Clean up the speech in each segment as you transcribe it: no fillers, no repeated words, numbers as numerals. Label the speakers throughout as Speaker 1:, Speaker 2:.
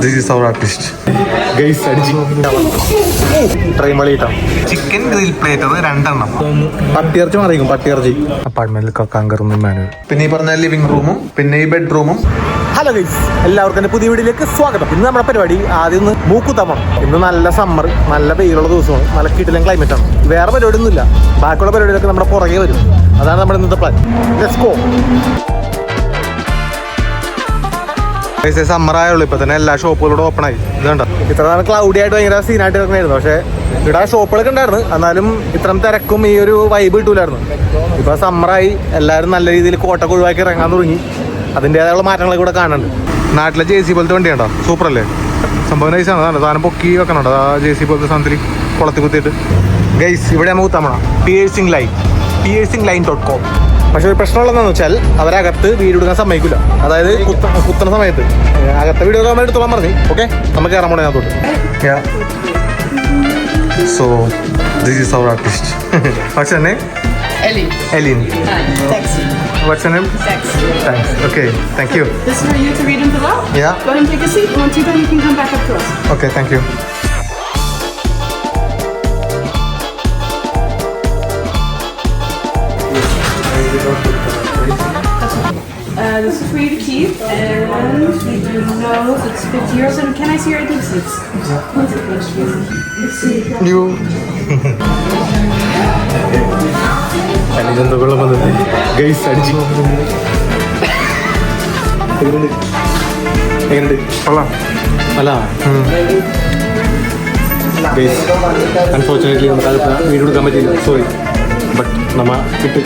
Speaker 1: This is our artist.
Speaker 2: Guys അടിച്ച് try മളിയിട്ടാണ്.
Speaker 1: Chicken grill plate രണ്ടെണ്ണം.
Speaker 2: പട്ടിയിറച്ചി മറിയിക്കും, പട്ടിയിറച്ചി.
Speaker 1: അപ്പാർട്ട്മെന്റിൽ കക്കാൻ കയറുന്ന മാനുവൽ. പിന്നെ ഈ പറഞ്ഞ ലിവിംഗ് റൂമും പിന്നെ ഈ ബെഡ്റൂമും.
Speaker 2: ഹലോ ഗൈസ്, എല്ലാവർക്കും എൻ്റെ പുതിയ വീഡിയോയിലേക്ക് സ്വാഗതം. ഇന്ന് നമ്മുടെ പരിപാടി ആദ്യം ഒന്ന് മൂക്കുത്തമ്മണം. ഇന്ന് നല്ല സമ്മർ, നല്ല വെയിലുള്ള ദിവസമാണ്, നല്ല കിടിലൻ ക്ലൈമറ്റ് ആണ്. വേറെ പരിപാടിയൊന്നുമില്ല, ബാക്കിയുള്ള പരിപാടികളൊക്കെ നമ്മുടെ പുറകെ വരും. അതാണ് നമ്മുടെ ഇന്നത്തെ പ്ലാൻ. Let's go.
Speaker 1: സമ്മർ ആയുള്ളൂ, ഇപ്പൊ തന്നെ എല്ലാ ഷോപ്പുകളും ഓപ്പൺ ആയി. ഇതുണ്ടോ,
Speaker 2: ഇത്ര നാൾ ക്ലൗഡി ആയിട്ട് ഭയങ്കര സീനായിട്ട് ഇറങ്ങായിരുന്നു. പക്ഷേ ഇവിടെ ഷോപ്പുകളൊക്കെ ഉണ്ടായിരുന്നു, എന്നാലും ഇത്രയും തിരക്കും ഈ ഒരു വൈബ് കിട്ടൂലായിരുന്നു. ഇപ്പൊ സമ്മറായി, എല്ലാവരും നല്ല രീതിയിൽ കോട്ടൊക്കെ ഒഴിവാക്കി ഇറങ്ങാൻ തുടങ്ങി. അതിൻ്റെതായുള്ള മാറ്റങ്ങളൊക്കെ ഇവിടെ കാണുന്നുണ്ട്.
Speaker 1: നാട്ടിലെ JC പോലത്തെ വണ്ടിയാണ്ടോ, സൂപ്പർ അല്ലേ, സംഭവം നൈസാണ്. സാധനം പൊക്കി വെക്കണുണ്ടോ, ആ JC പോലത്തെ സാധനത്തിൽ കുളത്തി കുത്തിയിട്ട്. ഗൈസ്, ഇവിടെ നമുക്ക് തമ്മണം പിയേഴ്സിംഗ് ലൈൻ.com. പക്ഷെ ഒരു പ്രശ്നമുള്ളതെന്ന് വെച്ചാൽ അവരകത്ത് വീഡിയോ എടുക്കാൻ സമ്മതിക്കില്ല. അതായത് കുത്തുന്ന സമയത്ത് അകത്തെ വീഡിയോ നമ്മൾ എടുത്തോളാൻ പറഞ്ഞു. ഓക്കെ, നമുക്ക് കയറാൻ പോണേ അതോട്ട്. So this is our artist. What's your name? Elin.
Speaker 3: Hi. Taxi.
Speaker 1: What's your name?
Speaker 3: Taxi.
Speaker 1: Thanks. Okay, thank you.
Speaker 3: This is for you to read into law?
Speaker 1: Yeah.
Speaker 3: Go ahead and take a seat. Once you're done, you can come back up to us.
Speaker 1: Okay, thank you.
Speaker 3: This is for you to keep, and you know it's €50. And can I see your ID receipts?
Speaker 1: You.
Speaker 2: Guys അടിച്ച് എങ്ങനെയുണ്ട്?
Speaker 1: കൊള്ളാം.
Speaker 2: അല്ല guys, unfortunately നമുക്ക് അകത്ത് video എടുക്കാൻ പറ്റിയില്ല, sorry. But നമ്മ കിട്ടും.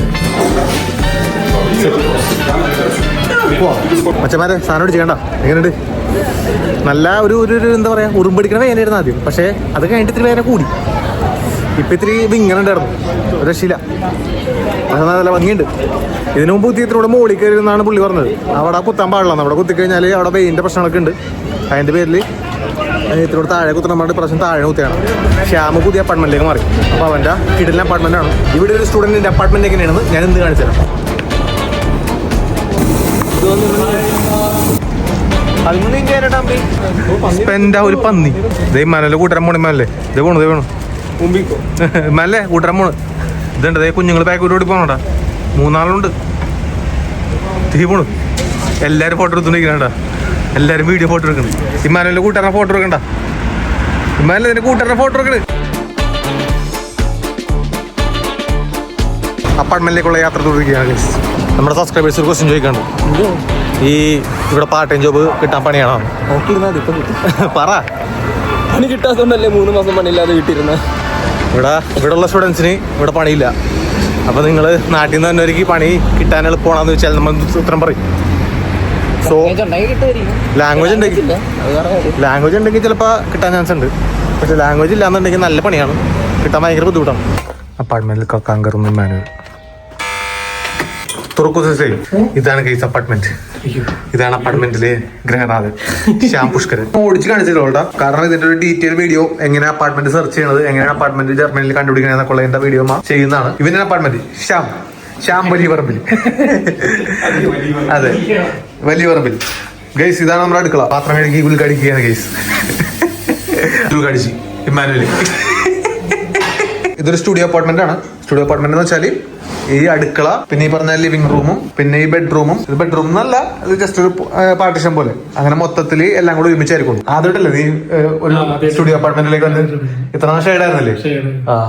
Speaker 2: മച്ചന്മാരെ സാധനം അടിച്ചേണ്ട. എങ്ങനെയുണ്ട്? നല്ല ഒരു എന്താ പറയുക, ഉറുമ്പടിക്കണ വേദനയായിരുന്നു ആദ്യം. പക്ഷേ അത് കഴിഞ്ഞിട്ട് ഇത്തിരി വേദന കൂടി. ഇപ്പം ഇത്തിരി ഇങ്ങനെ ഉണ്ടായിരുന്നു, രക്ഷയില്ല. പക്ഷെ നല്ല ഭംഗിയുണ്ട്. ഇതിനു മുമ്പ് കുത്തിയത്തിലൂടെ മോളിൽ കയറി എന്നാണ് പുള്ളി പറഞ്ഞത്. അവിടെ കുത്താൻ പാടില്ല, അവിടെ കുത്തിക്കഴിഞ്ഞാൽ അവിടെ വെയിൻ്റെ പ്രശ്നങ്ങളൊക്കെ ഉണ്ട്. അതിൻ്റെ പേരിൽ ഇതിലൂടെ താഴെ കുത്തണം പറഞ്ഞിട്ട് പ്രശ്നം താഴെ കുത്തിയാണ്. ശ്യാമ പുതിയ അപ്പാർട്ട്മെൻറ്റിലേക്ക് മാറി. അപ്പോൾ അവൻ്റെ കിടിലൻ അപ്പാർട്ട്മെൻറ്റാണ്. ഇവിടെ ഒരു സ്റ്റുഡൻറ്റിൻ്റെ അപ്പാർട്ട്മെൻറ്റ് എങ്ങനെയാണെന്ന് ഞാൻ എന്ത് കാണിച്ചു തരാം.
Speaker 1: ഒരു പന്നി ദേ മലല്ലേ കൂട്ടരം പോണേ, മല്ലേ ഇതേ പോണു, ഇതേ വേണു മല്ലേ കൂട്ടരം പോണ്. ഇതുണ്ട് ദേ കുഞ്ഞുങ്ങൾ ബാക്കോട്ട് പോകണോടാ, 3 തീ പോണു. എല്ലാവരും ഫോട്ടോ എടുത്തോണ്ടിരിക്കണ, എല്ലാവരും വീഡിയോ ഫോട്ടോ എടുക്കണം. ഇമാനല്ലേ കൂട്ടുകാരനെ ഫോട്ടോ എടുക്കണ്ട, ഇമാനല്ലേ ഇതിന്റെ കൂട്ടുകാരനെ ഫോട്ടോ എടുക്കണേ. അപ്പാർട്ട്മെന്റിലേക്കുള്ള യാത്ര തുടരുകയാണ്.
Speaker 2: നമ്മുടെ സബ്സ്ക്രൈബേഴ്സ് ഒരു ക്വസ്റ്റ്യൻ ചോദിക്കാണ്ട്, ഈ ഇവിടെ പാർട്ട് ടൈം ജോബ് കിട്ടാൻ പണിയാണോ? നോക്കിയിരുന്നാൽ ഇപ്പം പറ.
Speaker 4: പണി കിട്ടാത്തതുകൊണ്ടല്ലേ 3 മാസം പണിയില്ലാതെ കിട്ടിയിരുന്നത്.
Speaker 2: ഇവിടെയുള്ള സ്റ്റുഡൻസിന് ഇവിടെ പണിയില്ല. അപ്പോൾ നിങ്ങൾ നാട്ടിൽ നിന്ന് തന്നെ ഒരുക്കി പണി കിട്ടാൻ എളുപ്പമാണെന്ന് വെച്ചാൽ നമ്മൾ ഉത്തരം പറയും. സോ ലാംഗ്വേജ് ഉണ്ടെങ്കിൽ ചിലപ്പോൾ കിട്ടാൻ ചാൻസ് ഉണ്ട്. പക്ഷെ ലാംഗ്വേജ് ഇല്ലാന്നുണ്ടെങ്കിൽ നല്ല പണിയാണ്, കിട്ടാൻ ഭയങ്കര ബുദ്ധിമുട്ടാണ്.
Speaker 1: അപ്പാർട്ട്മെന്റിൽ കക്കാൻ കയറുന്ന മാനുവൽ. ഇതാണ് കേസ് അപ്പാർട്ട്മെന്റ്. ഇതാണ് അപ്പാർട്ട്മെന്റിലെ ഗൃഹനാഥൻ ശ്യാം പുഷ്കരൻ. ഓടിച്ച് കാണിച്ചിട്ടുള്ള കാരണം ഇതിന്റെ ഒരു ഡീറ്റെയിൽ വീഡിയോ എങ്ങനെ അപ്പാർട്ട്മെന്റ് സെർച്ച് ചെയ്യണത്, എങ്ങനെ അപ്പാർട്ട്മെന്റ് ജർമ്മനിയിൽ കണ്ടുപിടിക്കണ എന്റെ വീഡിയോ ചെയ്യുന്നതാണ്. ഇവന്റെ അപ്പാർട്ട്മെന്റ് ശ്യാം വലിയ പറമ്പിൽ. അതെ, വലിയ പറമ്പിൽ. ഗൈസ്, ഇതാണ് നമ്മുടെ അടുക്കള. പാത്രം കഴുകി ഉൾക്കടിക്കുകയാണ് ഗൈസ്. ഉൾക്കടിച്ച് ഇമ്മാനുവല്. ഇതൊരു സ്റ്റുഡിയോ അപ്പാർട്ട്മെന്റ് ആണ്. സ്റ്റുഡിയോ അപ്പാർട്ട്മെന്റ് എന്ന് വെച്ചാൽ ഈ അടുക്കള, പിന്നെ ഈ പറഞ്ഞ ലിവിംഗ് റൂമും പിന്നെ ഈ ബെഡ്റൂമും. ഇത് ബെഡ്റൂം എന്നല്ല, ഇത് ജസ്റ്റ് ഒരു പാർട്ടീഷൻ പോലെ. അങ്ങനെ മൊത്തത്തിൽ എല്ലാം കൂടി ഒരുമിച്ചായിരിക്കും. ആദ്യമായിട്ടല്ലേ നീ ഒരു സ്റ്റുഡിയോ അപ്പാർട്ട്മെന്റിലേക്ക് വന്ന്? ഇത്ര ഷെയ്ഡായിരുന്നല്ലേ?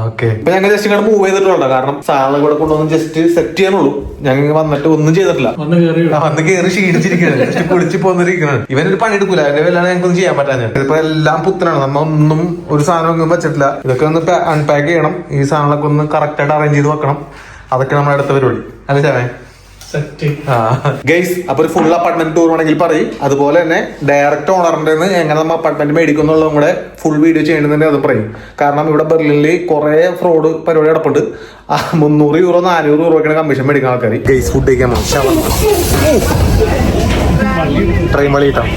Speaker 1: ഓക്കെ. ഇപ്പൊ ഞങ്ങൾ ജസ്റ്റ് ഇങ്ങോട്ട് മൂവ് ചെയ്തിട്ടുള്ള കാരണം സാധനം കൂടെ കൊണ്ടുവന്ന് ജസ്റ്റ് സെറ്റ് ചെയ്യാനുള്ളൂ. ഞങ്ങൾ വന്നിട്ട് ഒന്നും ചെയ്തിട്ടില്ല. വന്ന് കയറി ക്ഷീണിച്ചിരിക്കുകയാണ്, ജസ്റ്റ് കുളിച്ച് പോന്നിരിക്കുകയാണ്. ഇവനൊരു പണി എടുക്കൂല, അതിന്റെ വല്ലാണ് ഞങ്ങൾക്കൊന്നും ചെയ്യാൻ പറ്റാഞ്ഞ. ഇതിപ്പോ എല്ലാം പുത്തനാണ്, നമ്മ ഒന്നും ഒരു സാധനം ഒന്നും വെച്ചിട്ടില്ല. ഇതൊക്കെ ഒന്ന് അൺപാക്ക് ചെയ്യണം, ഈ സാധനങ്ങളൊക്കെ ഒന്ന് കറക്റ്റ് ആയിട്ട് അറേഞ്ച് ചെയ്ത് വെക്കണം. അതൊക്കെ നമ്മുടെ അടുത്ത പരിപാടി അല്ലേ ചാവേ? ഗൈസ്, അപ്പൊ ഒരു ഫുൾ അപ്പാർട്ട്മെന്റ് ടൂർ വേണമെങ്കിൽ പറയും. അതുപോലെ തന്നെ ഡയറക്റ്റ് ഓണറിന്റെ എങ്ങനെ നമ്മൾ അപ്പാർട്ട്മെന്റ് മേടിക്കും എന്നുള്ളതും കൂടെ ഫുൾ വീഡിയോ ചെയ്യണമെന്നുണ്ടെങ്കിൽ അത് പറയും. കാരണം ഇവിടെ ബെർലിനിൽ കുറെ ഫ്രോഡ് പരിപാടി നടപ്പുണ്ട്. €300 €400 കമ്മീഷൻ മേടിക്കുന്ന ആൾക്കാർ. ഗൈസ്, ഫുഡ് കഴിക്കാൻ ട്രെയിൻ വളിയിട്ടാണ്.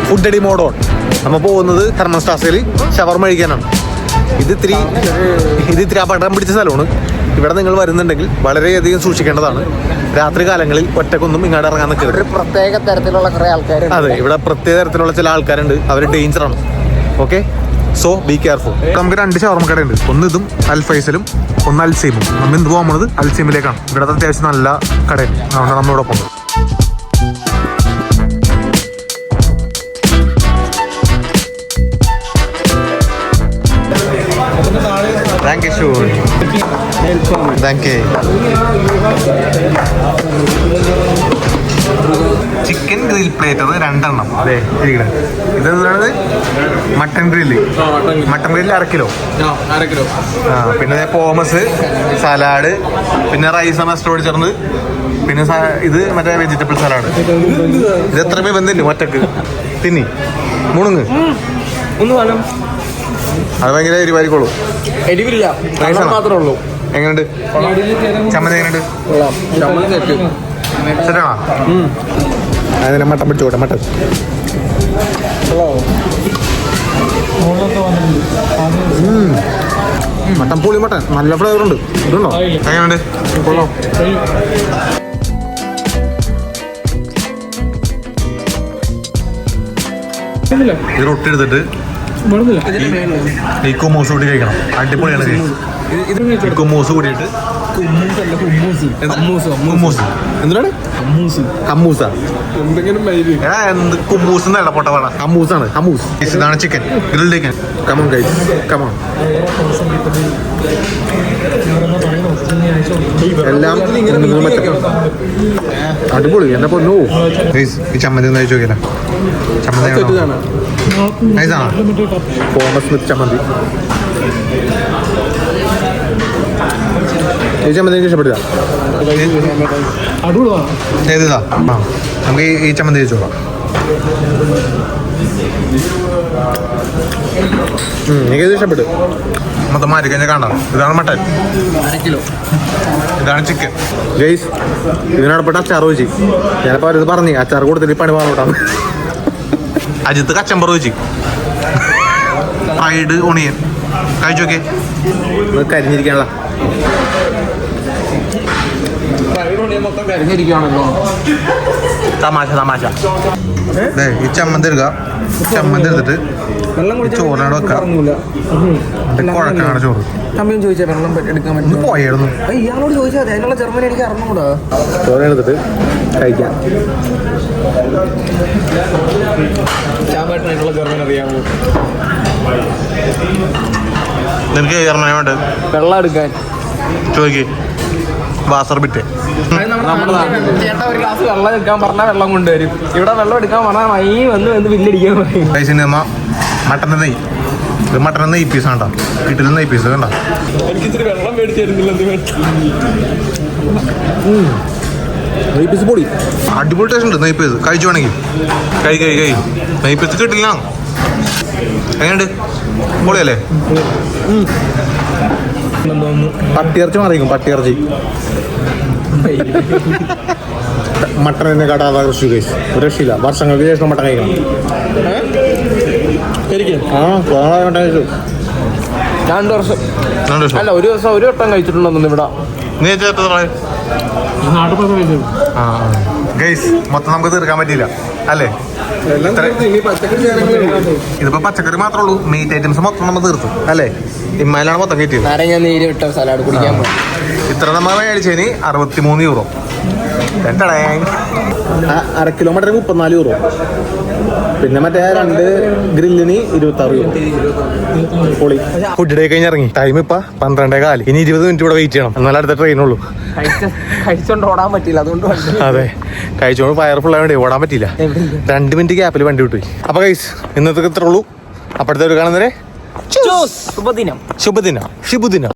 Speaker 1: ഫുഡടി മോഡോൺ. നമ്മൾ പോകുന്നത് ഹെർമൻ സ്റ്റാസിൽ ഷവർമ കഴിക്കാനാണ്. ഇത് ഇത്തിരി അപകടം പിടിച്ച സ്ഥലമാണ്.
Speaker 2: ഇവിടെ നിങ്ങൾ വരുന്നുണ്ടെങ്കിൽ വളരെയധികം സൂക്ഷിക്കേണ്ടതാണ്. രാത്രി കാലങ്ങളിൽ ഒറ്റക്കൊന്നും ഇങ്ങോട്ട് ഇറങ്ങാൻ നിൽക്കരുത്.
Speaker 4: ഒരു പ്രത്യേക തരത്തിലുള്ള കുറെ ആൾക്കാർ.
Speaker 2: അതെ, ഇവിടെ പ്രത്യേക തരത്തിലുള്ള ചില ആൾക്കാരുണ്ട്, അവർ ഡേഞ്ചറാണ്. Okay, so be careful. നമുക്ക് 2 ഷവർമ കടയുണ്ട്. ഒന്ന് ഇതും അൽഫൈസലും, ഒന്ന് അൽസീമും. നമ്മൾ ഇന്ന് പോകാൻ പോകുന്നത് അൽസീമിലേക്കാണ്. ഇവിടുത്തെ അത്യാവശ്യം നല്ല കടയാണ്, അതുകൊണ്ട് നമ്മളിവിടെ പോകുന്നത്. Thank you. Thank you. Chicken grill plater 2 അതെ, ഇതെന്താണ്? Mutton grill. Mutton grill 1/2 kilo. ആ, പിന്നെ പോമസ്, സലാഡ്, പിന്നെ റൈസ് മസ്റ്റോട് ചേർന്ന്, പിന്നെ ഇത് മറ്റേ വെജിറ്റബിൾ സലാഡ്. ഇത് എത്ര പേര് വന്നില്ല ഒറ്റക്ക് തിന്നി മുണുങ്ങ്. അത് ഭയങ്കര എരിവായിരിക്കുള്ളൂ.
Speaker 4: എരിവില്ല, മാത്രമേ ഉള്ളൂ.
Speaker 2: എങ്ങനെയുണ്ട് ചമ്മന്തി? എങ്ങനെയുണ്ട്? സെറ്റാണോ? അതിനെ മട്ടൻ പിടിച്ചോട്ടെ. മട്ടൻ മട്ടൻ പുളി മട്ടൻ നല്ല ഫ്ലേവർ ഉണ്ട്. ഇതുണ്ടോ? എങ്ങനെയുണ്ട്? ഈ റൊട്ടി എടുത്തിട്ട് ഈ കുമ്മൂസ് കൂടി കഴിക്കണം. അടിപൊളിയാണ്. ഈ കുമ്മൂസ് കൂടിയിട്ട് എന്താണ് ഹമ്മൂസ? എന്ത് കുമ്മൂസ് എന്നല്ല പൊട്ട വേണ, ഹമ്മൂസാണ്. ഹമ്മൂസ്. ഇതാണ് chicken grilled chicken. Come on guys, come on. എല്ലാം അടിപൊളി. എന്നെ പൊന്നോ. ഈ ചമ്മന്തി ഒന്ന് കഴിച്ചു നോക്കിയല്ല. ചമ്മന്തി നൈസാണോ? തോമസ് സ്മിത്ത് ചമ്മന്തി. ഈ ചമ്മന്തി എനിക്ക് ഇഷ്ടപ്പെട്ടില്ല. ഏതാ? ആ, നമുക്ക് ഈ ചമ്മന്തി കഴിച്ചോളാം. എനിക്കത് ഇഷ്ടപ്പെട്ടു. മൊത്തം മാറ്റി കഴിഞ്ഞാൽ കാണാം. ഇതാണ് മട്ടൻ,
Speaker 4: 1/2 കിലോ.
Speaker 2: ഇതാണ് ചിക്കൻ. ഗൈസ്, ഇതിനോടൊപ്പം അച്ചാർ വെച്ച് ചിലപ്പോൾ അവരിത് പറഞ്ഞ് അച്ചാർ കൊടുത്തിട്ട് പണി പറഞ്ഞോട്ടാണ്. അജിത്ത് കച്ചമ്പർ വെച്ച് ഫ്രൈഡ് ഓണിയൻ കഴിച്ചു നോക്കിയേ. കരിഞ്ഞിരിക്കാനുള്ള
Speaker 4: മൊത്തം കരിഞ്ഞിരിക്കുകയാണല്ലോ.
Speaker 2: തമാശ. ഈ ചമ്മന്തി എടുക്കുക. ചമ്മന്തി എടുത്തിട്ട് ചോറിനോട് വെക്കാം. കുഴക്കാണ് ചോറ്.
Speaker 4: തമ്മിയും ചോദിച്ചാൽ വെള്ളം എടുക്കാൻ
Speaker 2: ഒന്ന് പോയായിരുന്നു.
Speaker 4: ഇയാളോട് ചോദിച്ചാൽ മതി. അതിനുള്ള ജർമ്മനി എനിക്ക് അറിഞ്ഞുകൂടാ.
Speaker 2: ചോറ് എടുത്തിട്ട് കഴിക്കാം.
Speaker 4: അതിനുള്ള ജർമ്മനി അറിയാമോ?
Speaker 2: നിനക്ക് ജർമ്മനി വേണ്ട?
Speaker 4: വെള്ളം എടുക്കാൻ
Speaker 2: ചോദിക്ക്. വാസർ ബിറ്റ്.
Speaker 4: ചേട്ടാ ഒരു ഗ്ലാസ് വെള്ളം എടുക്കാൻ പറഞ്ഞാൽ വെള്ളം കൊണ്ടുവരും. ഇവിടെ വെള്ളം എടുക്കാൻ പറഞ്ഞാൽ വന്ന് ബില്ലടിക്കാൻ പറയും.
Speaker 2: മട്ടൻ നെയ്യ്. ഇത് മട്ടൻ നെയ്യ് പീസാണ് കേട്ടോ. വീട്ടിൽ നെയ്യ് പീസ് കണ്ടോ?
Speaker 4: എനിക്ക് ഇത്തിരി വെള്ളം മേടിച്ചിരുന്നില്ല.
Speaker 2: നെയ്യ് പീസ് പൊടി അടിപൊളി ടേസ്റ്റ് ഉണ്ട്. നെയ്യ് പീസ് കഴിച്ചു വേണമെങ്കിൽ കഴി. നെയ്യ് പീസ് കിട്ടില്ല. എങ്ങനെയുണ്ട്? പൊളിയല്ലേ? പട്ടിയിറച്ചി മാറിയിരിക്കും. പട്ടിയിറച്ചി മട്ടൻ തന്നെ കടാതെ കൃഷി കഴിച്ചു. ഒരു രക്ഷയില്ല. വർഷങ്ങൾക്ക് ശേഷം മട്ടൻ കഴിക്കണം. മട്ടൻ കഴിച്ചു.
Speaker 4: 2 വർഷം അല്ല, 1 ദിവസം 1 വട്ടം കഴിച്ചിട്ടുണ്ടോ ഇവിടെ?
Speaker 2: നീ ഗൈസ്, മൊത്തം നമുക്ക് തീർക്കാൻ പറ്റിയില്ല അല്ലേ? ഇതിപ്പോ പച്ചക്കറി മാത്രമേ ഉള്ളൂ. മീറ്റ് ഐറ്റംസ് മൊത്തം നമ്മൾ തീർത്തു അല്ലേ? ഇമ്മയിലാണ് മൊത്തം കയറ്റിയത്.
Speaker 4: നാരങ്ങ നീര് ഇട്ട സലാഡ് കുടിക്കാൻ പോകും.
Speaker 2: ഇത്ര നമ്മൾ മേടിച്ചതിന് 63 യൂറോ. 1/2 kilo mutton 34 euro. പിന്നെ മറ്റേ 2 ഗ്രില്ലിന് 26 യൂറോ. പൊളി. ഫുഡ് ഡേ കഴിഞ്ഞ് ഇറങ്ങി. ടൈം ഇപ്പൊ 12:15. ഇനി 20 മിനിറ്റ് ഇവിടെ വെയിറ്റ് ചെയ്യണം, എന്നാലും അടുത്ത ട്രെയിനുള്ളൂ.
Speaker 4: കഴിച്ചോണ്ട് ഓടാൻ പറ്റില്ല, അതുകൊണ്ട്
Speaker 2: അതെ, കഴിച്ചോണ്ട് ഫയർഫുൾ ആയതുകൊണ്ട് ഓടാൻ പറ്റില്ല. 2 മിനിറ്റ് ഗ്യാപ്പിൽ വണ്ടി വിട്ടു. അപ്പൊ ഗൈസ്, ഇന്നത്തെ ഇത്രേ ഉള്ളൂ. അപ്പോഴത്തെ ഒരു കാണുന്നവരെ
Speaker 4: ശുഭദിനം.
Speaker 2: ശുഭദിനം.